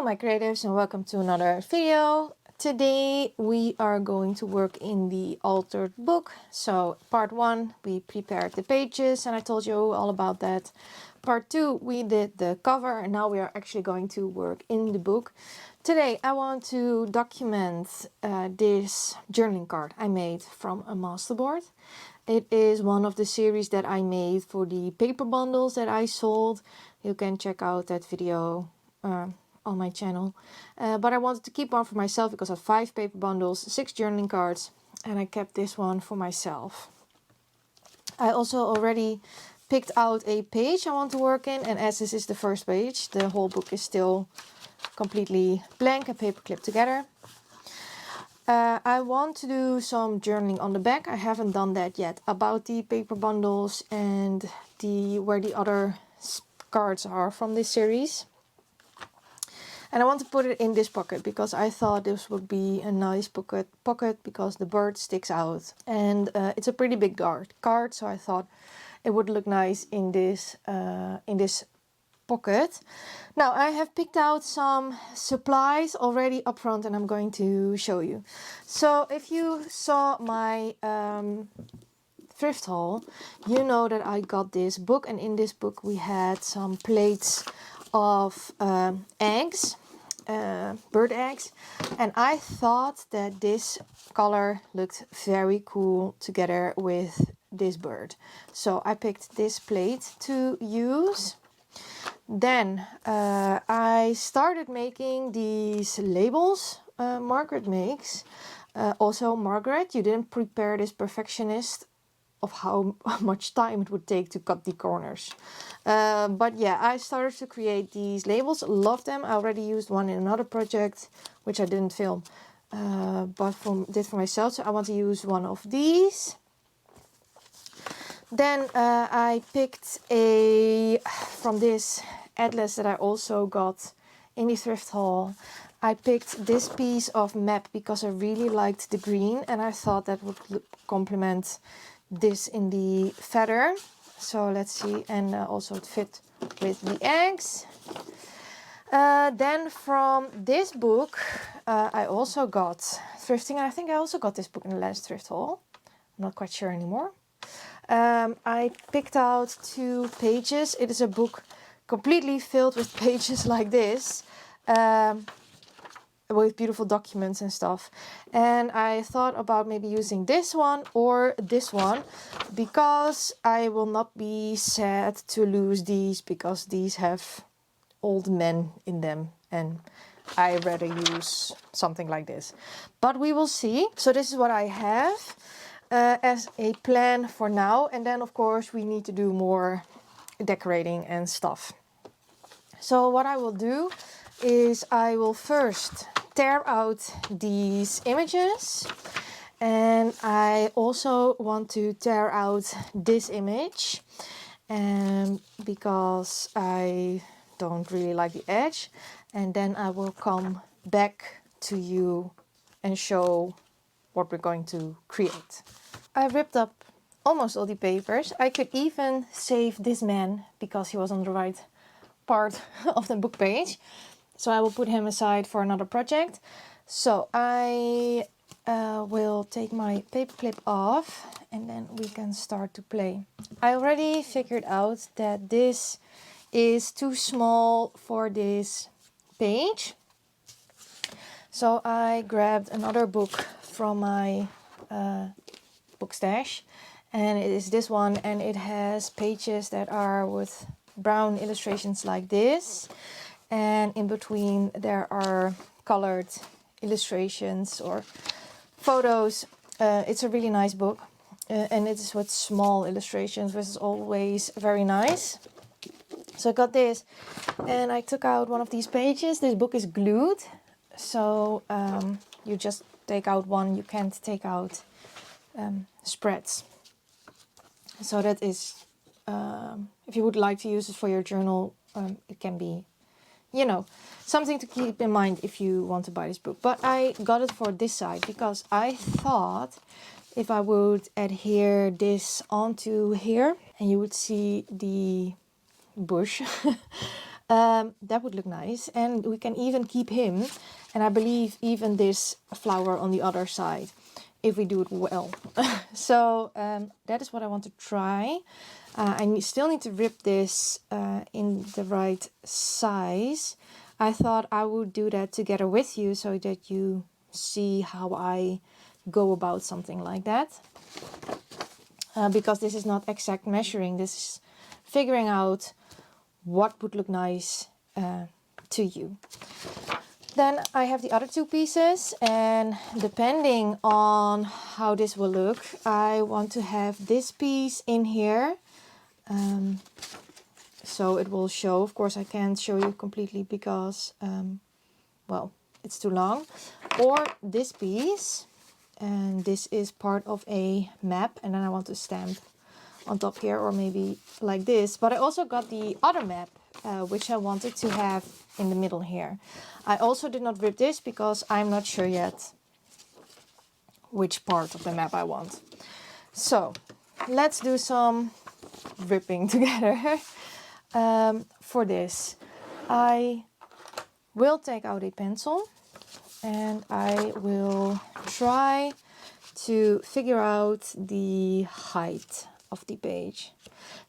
my creatives, and welcome to another video. Today we are going to work in the altered book. So part 1 we prepared the pages and I told you all about that. Part 2 we did the cover and now we are actually going to work in the book. Today I want to document this journaling card I made from a masterboard. It is one of the series that I made for the paper bundles that I sold. You can check out that video on my channel. But I wanted to keep one for myself because I have 5 paper bundles, 6 journaling cards, and I kept this one for myself. I also already picked out a page I want to work in, and as this is the first page, the whole book is still completely blank and paper clipped together. I want to do some journaling on the back. I haven't done that yet about the paper bundles and where the other cards are from this series. And I want to put it in this pocket because I thought this would be a nice pocket because the bird sticks out. And it's a pretty big card, so I thought it would look nice in this pocket. Now I have picked out some supplies already up front and I'm going to show you. So if you saw my thrift haul, you know that I got this book, and in this book we had some plates of eggs, bird eggs, and I thought that this color looked very cool together with this bird. So I picked this plate to use. Then I started making these labels Margaret makes. Also Margaret, you didn't prepare this perfectionist of how much time it would take to cut the corners. But yeah, I started to create these labels. Love them. I already used one in another project, which I didn't film, but did for myself. So I want to use one of these. Then I picked from this atlas that I also got in the thrift haul. I picked this piece of map because I really liked the green and I thought that would complement this in the feather. So let's see, and also it fit with the eggs. Then from this book I also got thrifting. I think I also got this book in the last thrift haul. I'm not quite sure anymore. I picked out 2 pages. It is a book completely filled with pages like this, with beautiful documents and stuff. And I thought about maybe using this one or this one because I will not be sad to lose these because these have old men in them and I rather use something like this. But we will see. So this is what I have as a plan for now, and then of course we need to do more decorating and stuff. So what I will do is I will first tear out these images, and I also want to tear out this image because I don't really like the edge, and then I will come back to you and show what we're going to create. I ripped up almost all the papers. I could even save this man because he was on the right part of the book page. So I will put him aside for another project. So I will take my paper clip off and then we can start to play. I already figured out that this is too small for this page. So I grabbed another book from my book stash, and it is this one, and it has pages that are with brown illustrations like this, and in between there are colored illustrations or photos. It's a really nice book, and it is with small illustrations, which is always very nice. So I got this and I took out one of these pages. This book is glued, so you just take out one, you can't take out spreads. So that is, if you would like to use it for your journal, it can be, you know, something to keep in mind if you want to buy this book. But I got it for this side because I thought if I would adhere this onto here and you would see the bush That would look nice, and we can even keep him, and I believe even this flower on the other side, if we do it well. So that is what I want to try. I still need to rip this in the right size. I thought I would do that together with you so that you see how I go about something like that. Because this is not exact measuring, this is figuring out what would look nice to you. Then I have the other two pieces, and depending on how this will look, I want to have this piece in here. So it will show. Of course I can't show you completely because, well, it's too long. Or this piece, and this is part of a map, and then I want to stamp on top here, or maybe like this. But I also got the other map, which I wanted to have in the middle here. I also did not rip this because I'm not sure yet which part of the map I want. So let's do some ripping together. For this, I will take out a pencil and I will try to figure out the height of the page.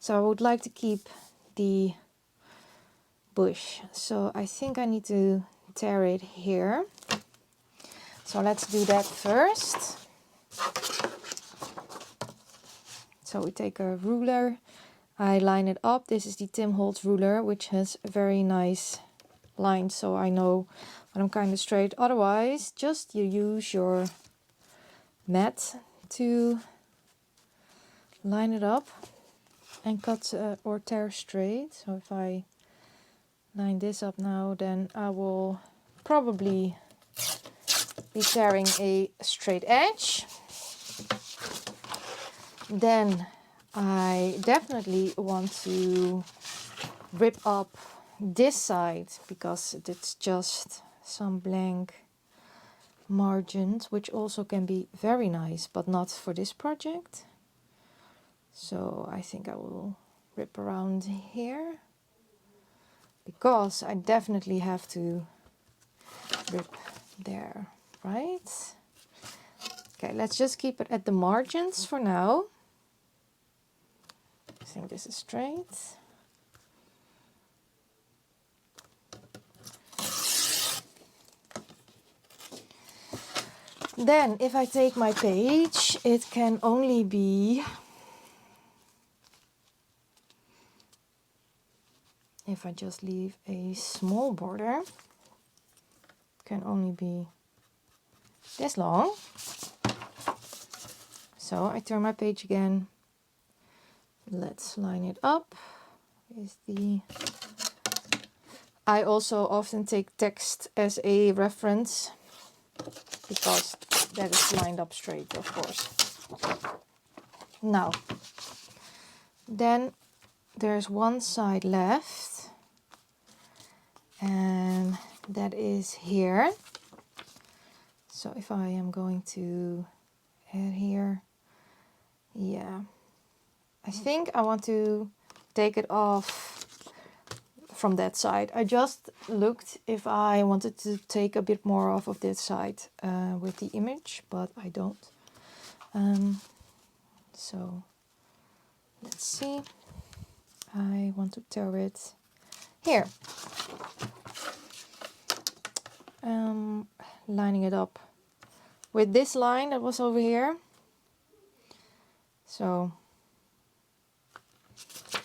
So I would like to keep the bush. So I think I need to tear it here. So let's do that first. So we take a ruler, I line it up. This is the Tim Holtz ruler, which has very nice lines, so I know when I'm kind of straight. Otherwise, just you use your mat to line it up and cut or tear straight. So if I line this up now, then I will probably be tearing a straight edge. Then I definitely want to rip up this side because it's just some blank margins, which also can be very nice, but not for this project. So I think I will rip around here because I definitely have to rip there, right? Okay, let's just keep it at the margins for now. I think this is straight. Then if I take my page, it can only be, if I just leave a small border, can only be this long. So I turn my page again. Let's line it up. I also often take text as a reference because that is lined up straight, of course. Now, then there's one side left, and that is here. So if I am going to add here, yeah, I think I want to take it off from that side. I just looked if I wanted to take a bit more off of this side with the image, but I don't. So let's see. I want to tear it here. Lining it up with this line that was over here. So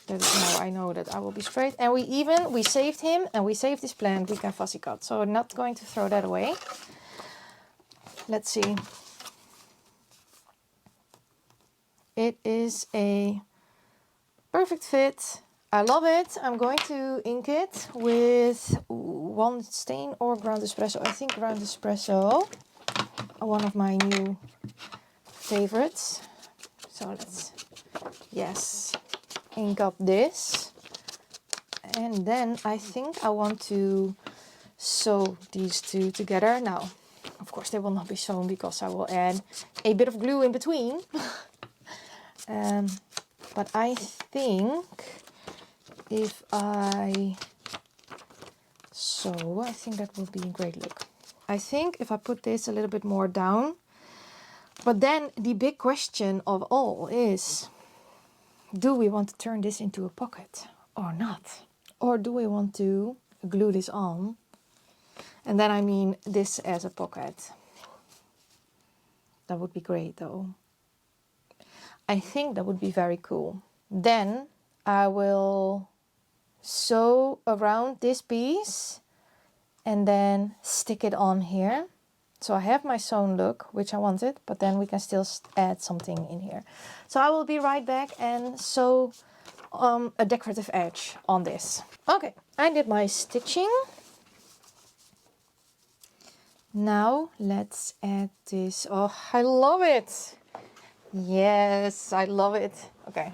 that is how I know that I will be straight. And we saved him and we saved this plant. We can fussy cut. So I'm not going to throw that away. Let's see. It is a perfect fit. I love it. I'm going to ink it with one stain or ground espresso. I think ground espresso, one of my new favorites. So let's, yes, ink up this. And then I think I want to sew these two together. Now, of course, they will not be sewn because I will add a bit of glue in between. But I think if I So I think that will be a great look. I think if I put this a little bit more down, but then the big question of all is, do we want to turn this into a pocket or not? Or do we want to glue this on? And then I mean this as a pocket. That would be great though. I think that would be very cool. Then I will sew around this piece and then stick it on here. So I have my sewn look, which I wanted, but then we can still add something in here. So I will be right back and sew a decorative edge on this. Okay, I did my stitching. Now let's add this. Oh, I love it. Yes, I love it. Okay,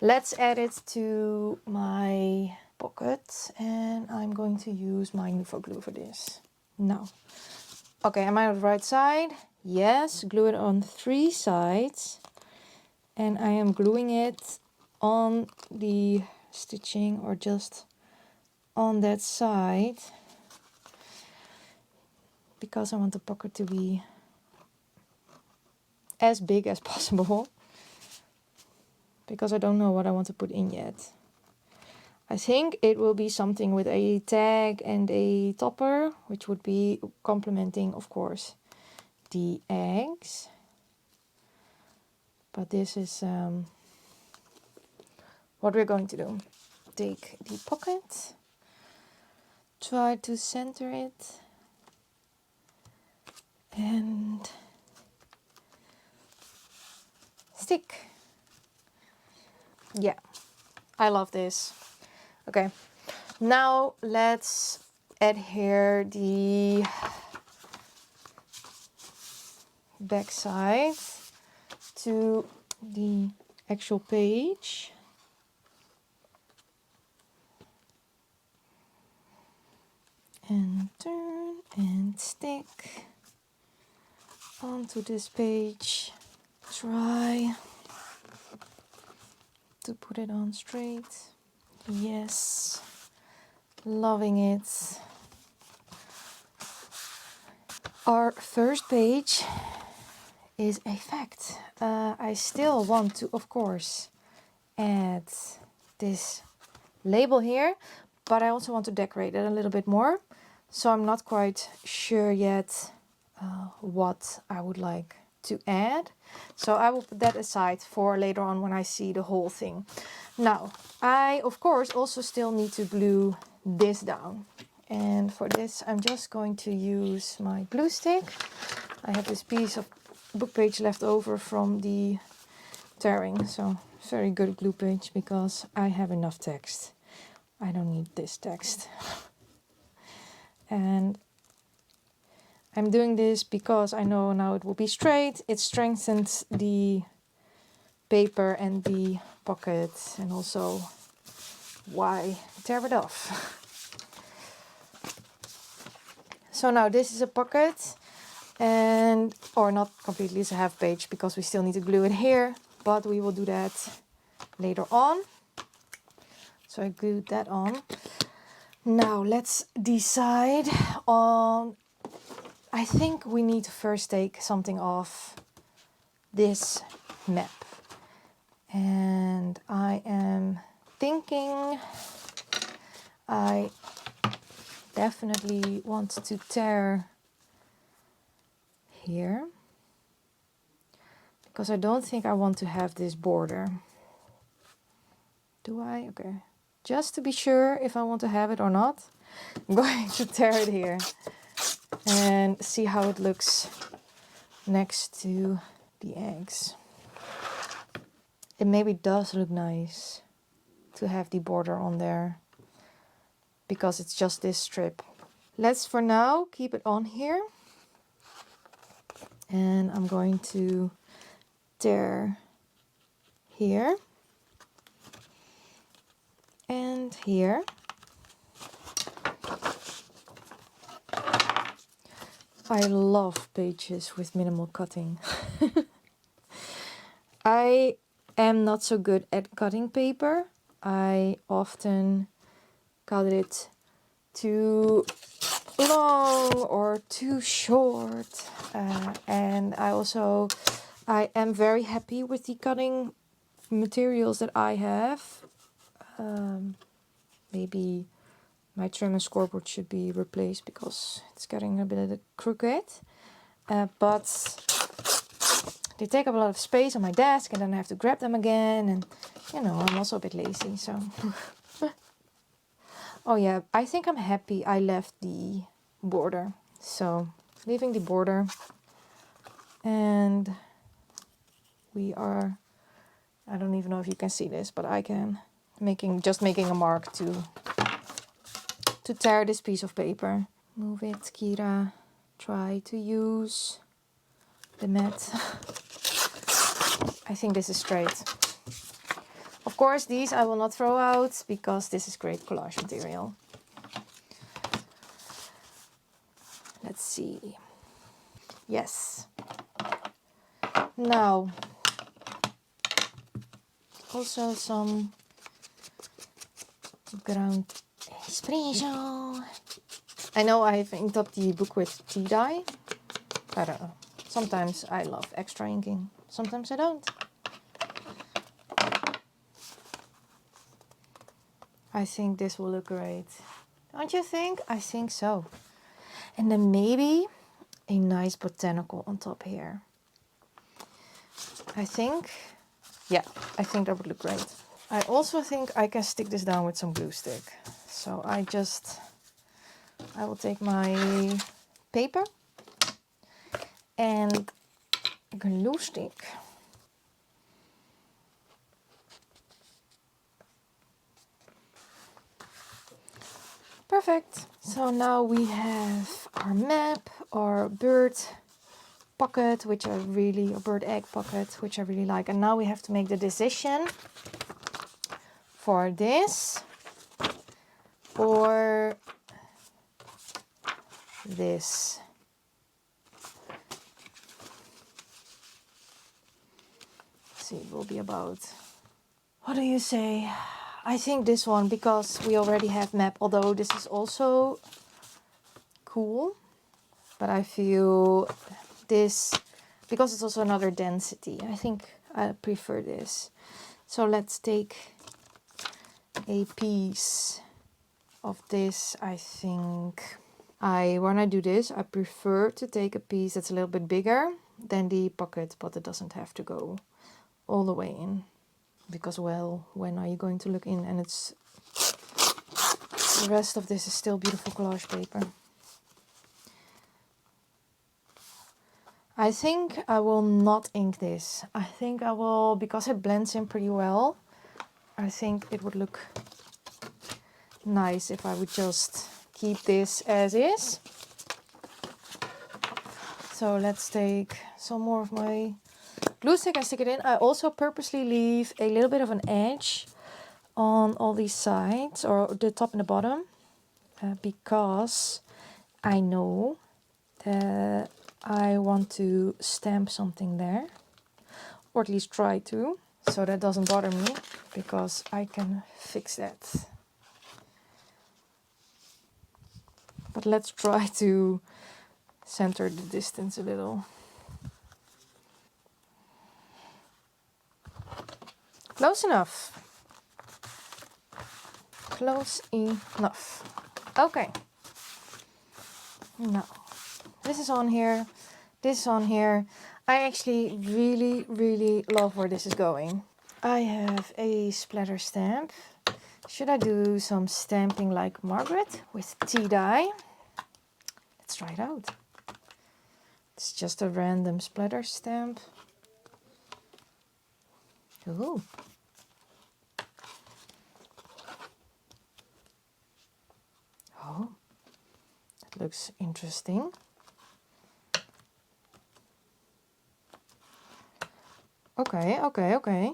let's add it to my pocket, and I'm going to use my Nuvo glue for this. Now, okay, am I on the right side? Yes, glue it on 3 sides, and I am gluing it on the stitching or just on that side because I want the pocket to be as big as possible, because I don't know what I want to put in yet. I think it will be something with a tag and a topper, which would be complementing, of course, the eggs. But this is what we're going to do. Take the pocket, try to center it, and stick. Yeah, I love this. Okay, now let's adhere the back side to the actual page. And turn and stick onto this page. Try to put it on straight. Yes, loving it. Our first page is a fact. I still want to, of course, add this label here, but I also want to decorate it a little bit more. So I'm not quite sure yet what I would like to add. So I will put that aside for later on when I see the whole thing. Now, I of course also still need to glue this down. And for this, I'm just going to use my glue stick. I have this piece of book page left over from the tearing. So very good glue page because I have enough text. I don't need this text. And I'm doing this because I know now it will be straight. It strengthens the paper and the pocket, and also why tear it off. So now this is a pocket, and or not completely, it's a half page because we still need to glue it here, but we will do that later on. So I glued that on. Now let's decide on, I think we need to first take something off this map. And I am thinking I definitely want to tear here, because I don't think I want to have this border. Do I? Okay. Just to be sure if I want to have it or not, I'm going to tear it here and see how it looks next to the eggs. It maybe does look nice to have the border on there because it's just this strip. Let's for now keep it on here. And I'm going to tear here and here. I love pages with minimal cutting. I am not so good at cutting paper. I often cut it too long or too short. And I am very happy with the cutting materials that I have. Maybe my trim and scoreboard should be replaced because it's getting a bit crooked. But they take up a lot of space on my desk, and then I have to grab them again. And, you know, I'm also a bit lazy, so... Oh yeah, I think I'm happy I left the border. So, leaving the border. And we are... I don't even know if you can see this, but I can. Just making a mark to tear this piece of paper. Move it, Kyra. Try to use the mat. I think this is straight. Of course, these I will not throw out because this is great collage material. Let's see. Yes. Now, also some ground espresso. I know I've inked up the book with tea dye. I don't know. Sometimes I love extra inking. Sometimes I don't. I think this will look great. Don't you think? I think so. And then maybe a nice botanical on top here. I think that would look great. I also think I can stick this down with some glue stick. So I will take my paper and glue stick. Perfect. So now we have our map, our bird pocket, a bird egg pocket, which I really like. And now we have to make the decision for this or this. Let's see, it will be about, what do you say? I think this one, because we already have map, although this is also cool. But I feel this, because it's also another density, I think I prefer this. So let's take a piece of this. I think when I do this, I prefer to take a piece that's a little bit bigger than the pocket, but it doesn't have to go all the way in. Because, well, when are you going to look in? And the rest of this is still beautiful collage paper. I think I will not ink this. I think I will, because it blends in pretty well, I think it would look nice if I would just keep this as is. So let's take some more of my glue stick and stick it in. I also purposely leave a little bit of an edge on all these sides, or the top and the bottom, because I know that I want to stamp something there, or at least try to, so that doesn't bother me, because I can fix that. But let's try to center the distance a little. Close enough. Close enough. Okay. Now, this is on here. This is on here. I actually really, really love where this is going. I have a splatter stamp. Should I do some stamping like Margaret with tea dye? Let's try it out. It's just a random splatter stamp. Ooh. Oh, that looks interesting. Okay, okay, okay.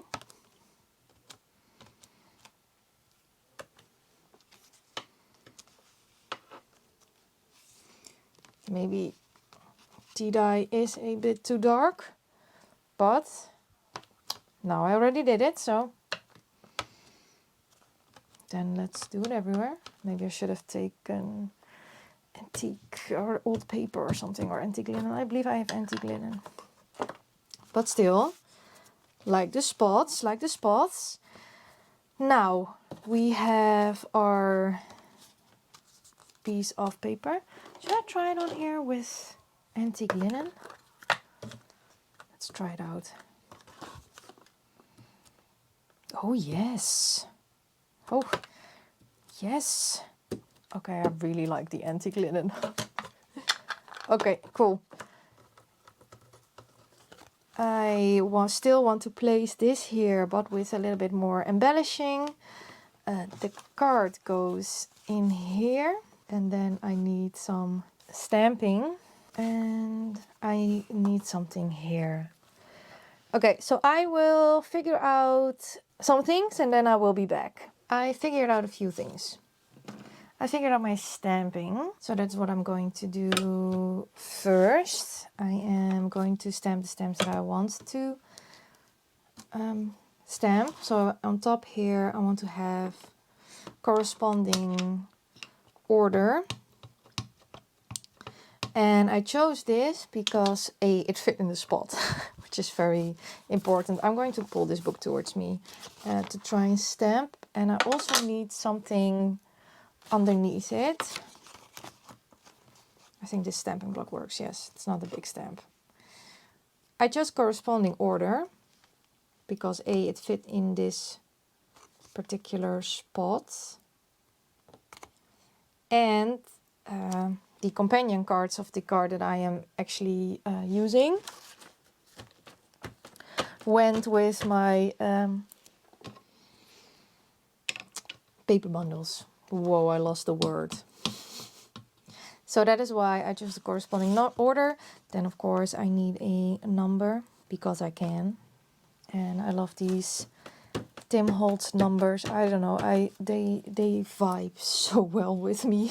Maybe tea dye is a bit too dark, but now I already did it, so then let's do it everywhere. Maybe I should have taken antique or old paper or something, or antique linen. I believe I have antique linen. But still, like the spots, like the spots. Now we have our piece of paper. Should I try it on here with antique linen? Let's try it out. Oh yes. Oh yes. Okay, I really like the antique linen. Okay, cool. I still want to place this here, but with a little bit more embellishing. The card goes in here, and then I need some stamping, and I need something here. Okay, so I will figure out some things and then I will be back. I figured out a few things. I figured out my stamping, so that's what I'm going to do first. I am going to stamp the stamps that I want to stamp. So on top here I want to have corresponding order. And I chose this because it fit in the spot, which is very important. I'm going to pull this book towards me to try and stamp. And I also need something underneath it. I think this stamping block works. Yes, it's not a big stamp. I chose corresponding order because it fit in this particular spot. And the companion cards of the card that I am actually using went with my paper bundles. Whoa, I lost the word. So that is why I chose the corresponding order. Then of course I need a number because I can. And I love these Tim Holtz numbers. I don't know, they vibe so well with me.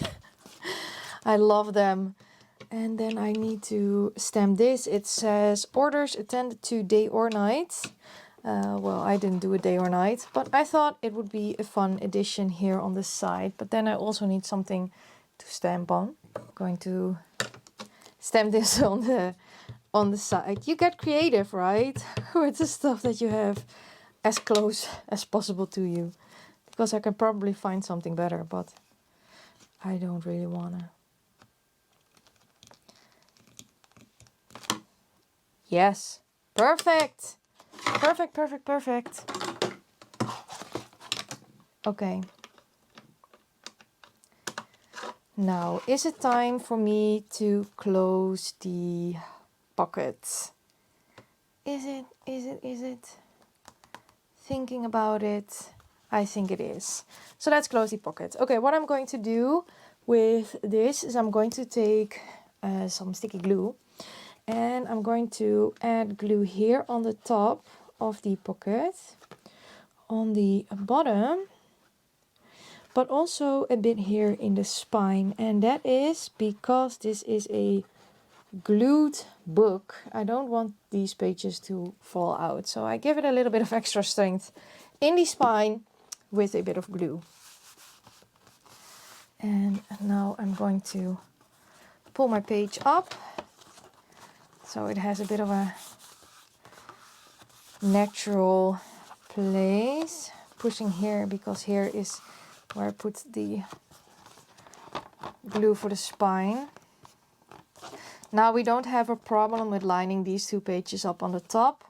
I love them. And then I need to stamp this. It says orders attended to day or night. Well, I didn't do a day or night, but I thought it would be a fun addition here on the side. But then I also need something to stamp on. I'm going to stamp this on the side. You get creative, right? With the stuff that you have as close as possible to you. Because I can probably find something better, but I don't really wanna. Yes, perfect. Perfect, perfect, perfect. Okay. Now, is it time for me to close the pocket? Is it? Thinking about it, I think it is. So let's close the pocket. Okay, what I'm going to do with this is I'm going to take some sticky glue. And I'm going to add glue here on the top of the pocket, on the bottom, but also a bit here in the spine. And that is because this is a glued book. I don't want these pages to fall out. So I give it a little bit of extra strength in the spine with a bit of glue. And now I'm going to pull my page up. So it has a bit of a natural place. Pushing here because here is where I put the glue for the spine. Now we don't have a problem with lining these two pages up on the top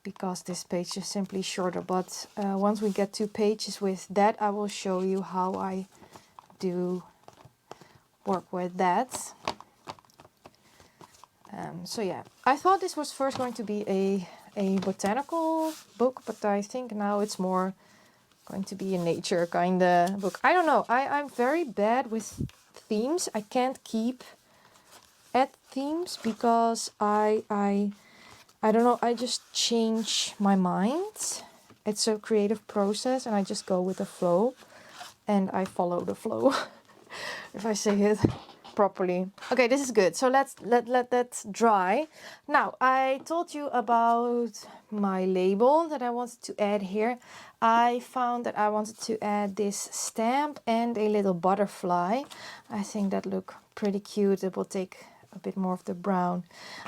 because this page is simply shorter. But once we get 2 pages with that, I will show you how I do work with that. So yeah, I thought this was first going to be a botanical book, but I think now it's more going to be a nature kind of book. I don't know, I'm very bad with themes. I can't keep at themes because I don't know, I just change my mind. It's a creative process and I just go with the flow and I follow the flow, if I say it properly. Okay, this is good. So let that dry. Now, I told you about my label that I wanted to add here. I found that I wanted to add this stamp and a little butterfly. I think that look pretty cute. It will take a bit more of the brown.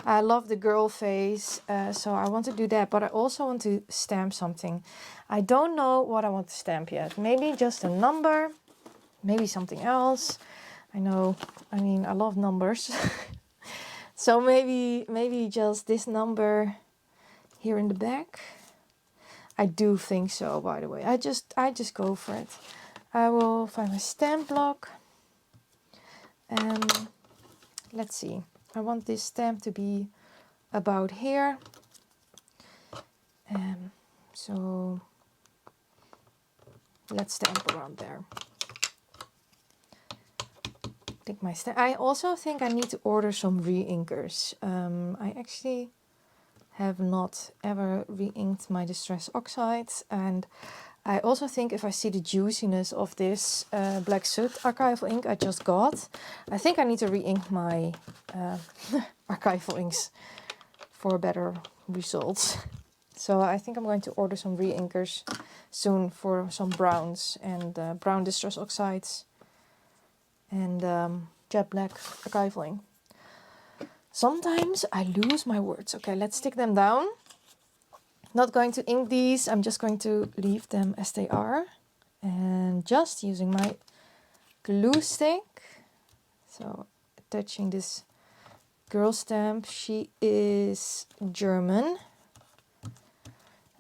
I love the girl face, so I want to do that, but I also want to stamp something. I don't know what I want to stamp yet. Maybe just a number, maybe something else. I mean, I love numbers. So maybe just this number here in the back. I do think so, by the way. I just go for it. I will find my stamp block. And let's see. I want this stamp to be about here. So let's stamp around there. Take my stamp. I also think I need to order some re-inkers. I actually have not ever re-inked my Distress Oxides, and I also think if I see the juiciness of this Black Soot archival ink I just got, I think I need to re-ink my archival inks for better results. So I think I'm going to order some re-inkers soon for some browns and brown Distress Oxides and jet black archival ink. Sometimes I lose my words. Okay, let's stick them down. Not going to ink these. I'm just going to leave them as they are. And just using my glue stick. So touching this girl stamp. She is German,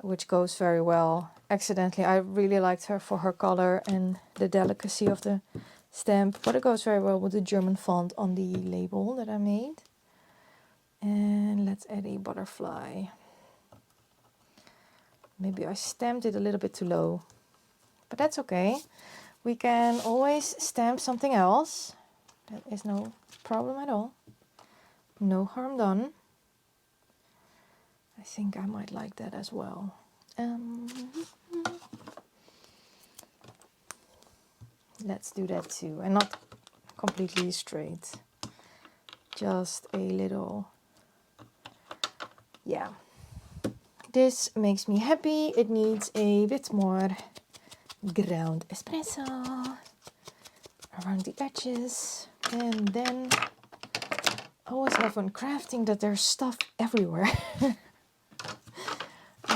which goes very well. Accidentally, I really liked her for her color and the delicacy of the stamp. But it goes very well with the German font on the label that I made. And let's add a butterfly. Maybe I stamped it a little bit too low, but that's okay. We can always stamp something else. That is no problem at all. No harm done. I think I might like that as well. Let's do that too, and not completely straight. Just a little. Yeah, this makes me happy. It needs a bit more ground espresso around the edges. And then I always love when crafting that there's stuff everywhere.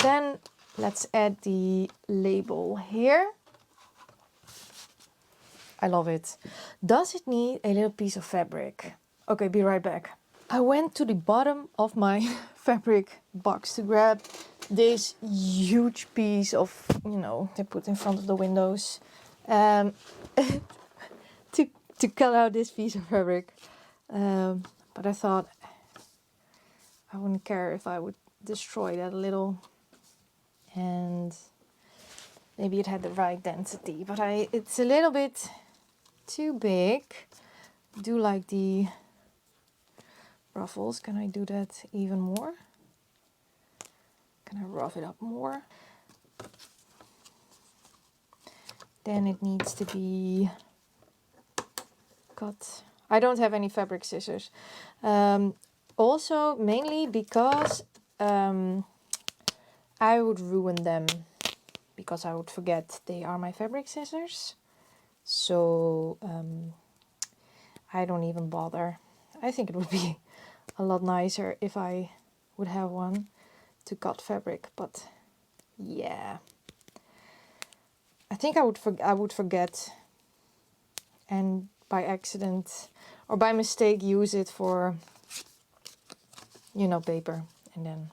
Then let's add the label here. I love it. Does it need a little piece of fabric? Okay, be right back. I went to the bottom of my fabric box to grab this huge piece of, they put in front of the windows to cut out this piece of fabric. But I thought I wouldn't care if I would destroy that a little, and maybe it had the right density, but it's a little bit too big. I do like the ruffles. Can I do that even more? Can I rough it up more? Then it needs to be cut. I don't have any fabric scissors. Also, mainly because I would ruin them, because I would forget they are my fabric scissors. So I don't even bother. I think it would be a lot nicer if I would have one to cut fabric, but yeah, I think I would forget, and by accident or by mistake use it for, paper, and then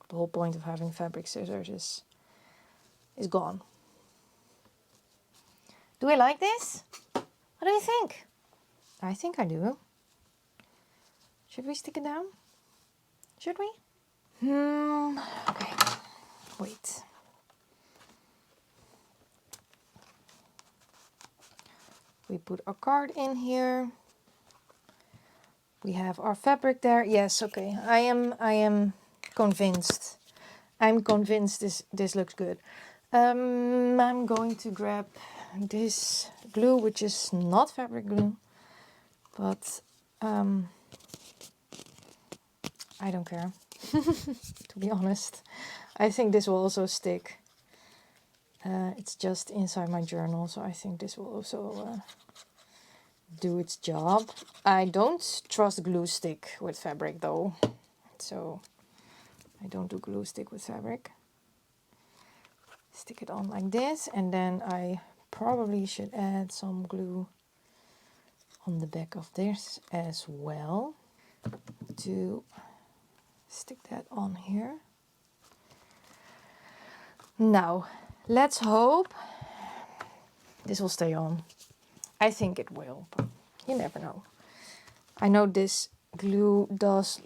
the whole point of having fabric scissors is gone. Do I like this? What do you think? I think I do. Should we stick it down? Should we? Okay. Wait. We put our card in here. We have our fabric there. Yes, okay. I am convinced. I'm convinced this looks good. I'm going to grab this glue, which is not fabric glue, but I don't care, to be honest. I think this will also stick. It's just inside my journal, so I think this will also do its job. I don't trust glue stick with fabric though, so I don't do glue stick with fabric. Stick it on like this, and then I probably should add some glue on the back of this as well to stick that on here. Now, let's hope this will stay on. I think it will, but you never know. I know this glue does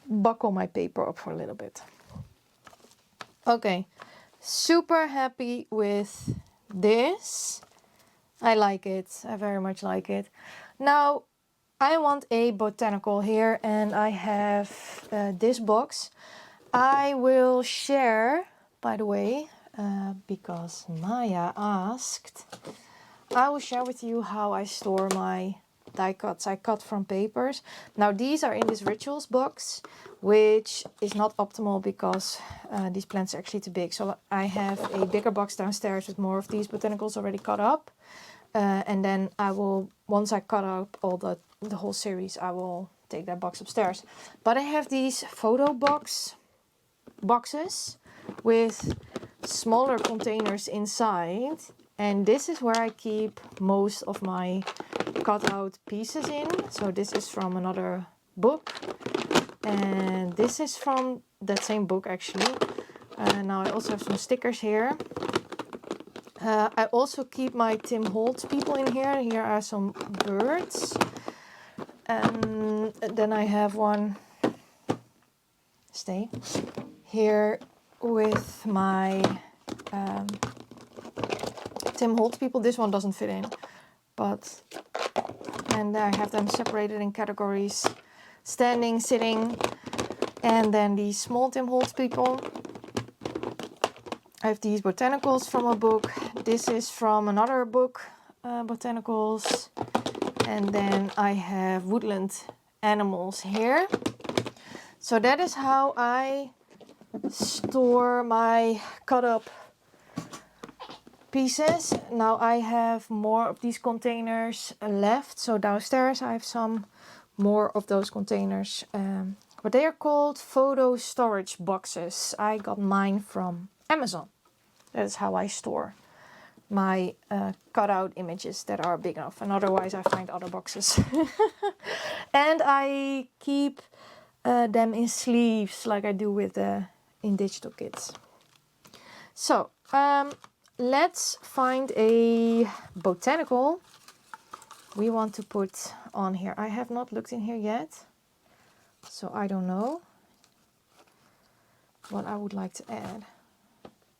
buckle my paper up for a little bit. Okay, super happy with this. I like it. I very much like it. Now, I want a botanical here, and I have this box. I will share, by the way, because Maya asked, I will share with you how I store my die cuts I cut from papers. Now these are in this rituals box, which is not optimal because these plants are actually too big. So I have a bigger box downstairs with more of these botanicals already cut up. And then I will, once I cut up all the whole series, I will take that box upstairs. But I have these photo boxes with smaller containers inside, and this is where I keep most of my cutout pieces in. So this is from another book, and this is from that same book actually. Now I also have some stickers here. I also keep my Tim Holtz people in here. Here are some birds, and then I have one here with my Tim Holtz people. This one doesn't fit in, but and I have them separated in categories: standing, sitting, and then these small Tim Holtz people. I have these botanicals from a book. This is from another book, botanicals, and then I have woodland animals here. So that is how I store my cut up pieces. Now I have more of these containers left. So downstairs I have some more of those containers. But they are called photo storage boxes. I got mine from Amazon. That is how I store my cutout images that are big enough. And otherwise I find other boxes. And I keep them in sleeves like I do with in digital kits. So let's find a botanical we want to put on here. I have not looked in here yet, so I don't know what I would like to add.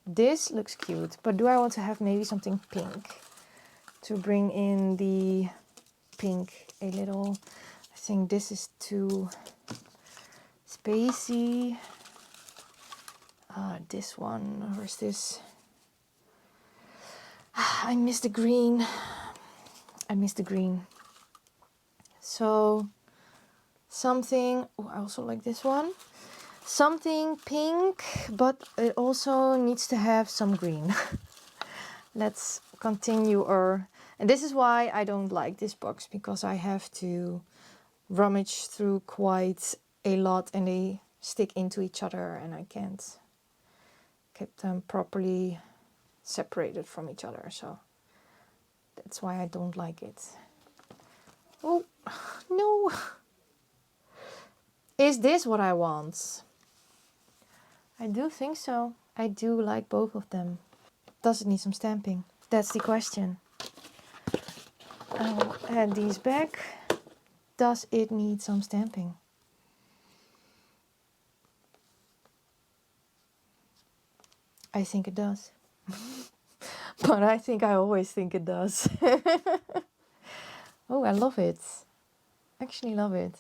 This looks cute, but do I want to have maybe something pink to bring in the pink a little? I think this is too spacey. This one, or is this? I miss the green. I miss the green. So something, oh, I also like this one. Something pink, but it also needs to have some green. Let's continue and this is why I don't like this box, because I have to rummage through quite a lot and they stick into each other and I can't keep them properly separated from each other. So that's why I don't like it. Oh, no. Is this what I want? I do think so. I do like both of them. Does it need some stamping? That's the question. I'll add these back. Does it need some stamping? I think it does. But I think I always think it does. Oh, I love it. Actually love it.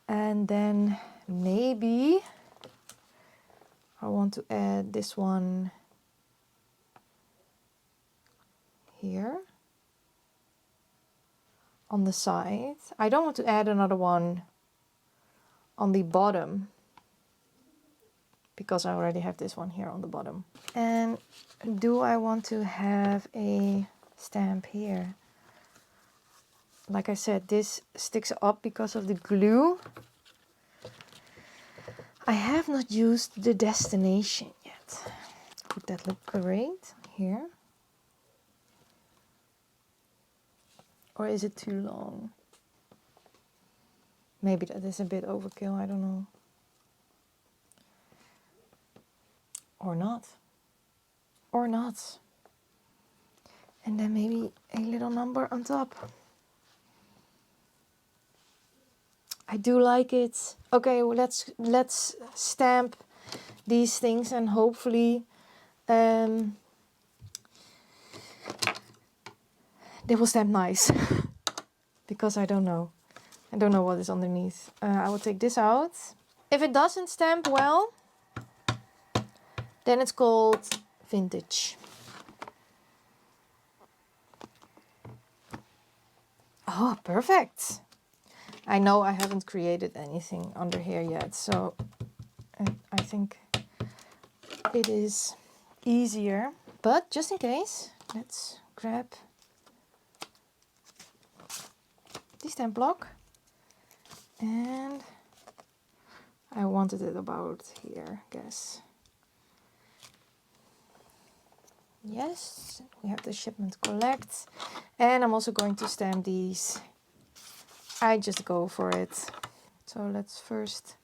And then maybe I want to add this one here. on the side. I don't want to add another one on the bottom because I already have this one here on the bottom. And do I want to have a stamp here? Like I said, this sticks up because of the glue. I have not used the destination yet. Would that look great here? Or is it too long? Maybe that is a bit overkill, I don't know. Or not. Or not. And then maybe a little number on top. I do like it. Okay, well, let's stamp these things and hopefully they will stamp nice. Because I don't know. I don't know what is underneath. I will take this out. If it doesn't stamp well, then it's called vintage. Oh, perfect. I know I haven't created anything under here yet, so I think it is easier. But just in case, let's grab the stamp block. And I wanted it about here, I guess. Yes, we have the shipment collect. And I'm also going to stamp these. I just go for it. So let's first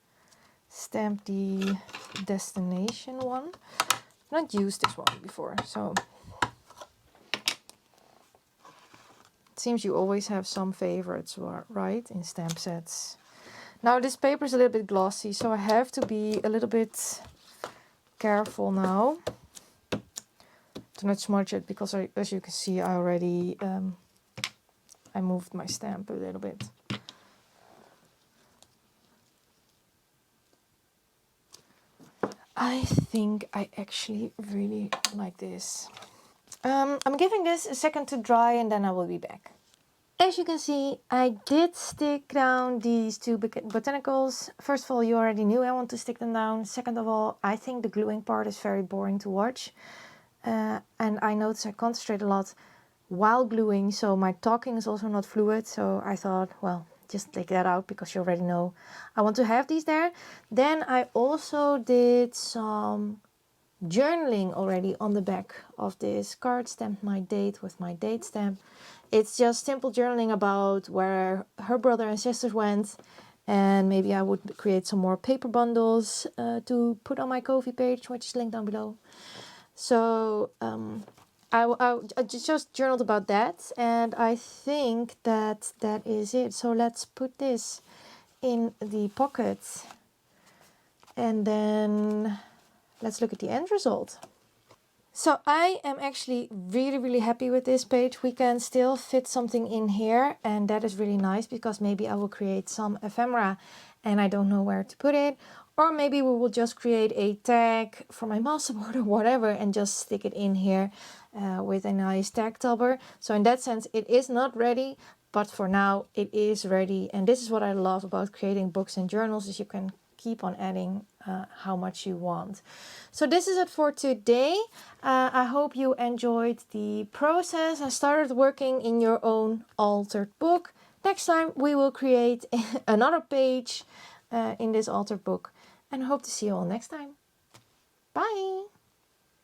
stamp the destination one. I've not used this one before, so it seems you always have some favorites, right, in stamp sets. Now this paper is a little bit glossy, so I have to be a little bit careful now to not smudge it, because as you can see, I already I moved my stamp a little bit. I think I actually really like this. I'm giving this a second to dry and then I will be back. As you can see, I did stick down these two botanicals. First of all, you already knew I want to stick them down. Second of all, I think the gluing part is very boring to watch. And I notice I concentrate a lot while gluing, so my talking is also not fluid. So I thought, well, just take that out because you already know I want to have these there. Then I also did some journaling already on the back of this card, stamped my date with my date stamp. It's just simple journaling about where her brother and sisters went, and maybe I would create some more paper bundles to put on my Ko-fi page, which is linked down below. So I just journaled about that, and I think that is it. So let's put this in the pocket, and then let's look at the end result. So I am actually really happy with this page. We can still fit something in here, and that is really nice because maybe I will create some ephemera and I don't know where to put it. Or maybe we will just create a tag for my masterboard or whatever and just stick it in here with a nice tag topper. So in that sense, it is not ready, but for now it is ready. And this is what I love about creating books and journals, is you can keep on adding how much you want. So this is it for today. I hope you enjoyed the process and started working in your own altered book. Next time we will create another page in this altered book, and I hope to see you all next time. Bye!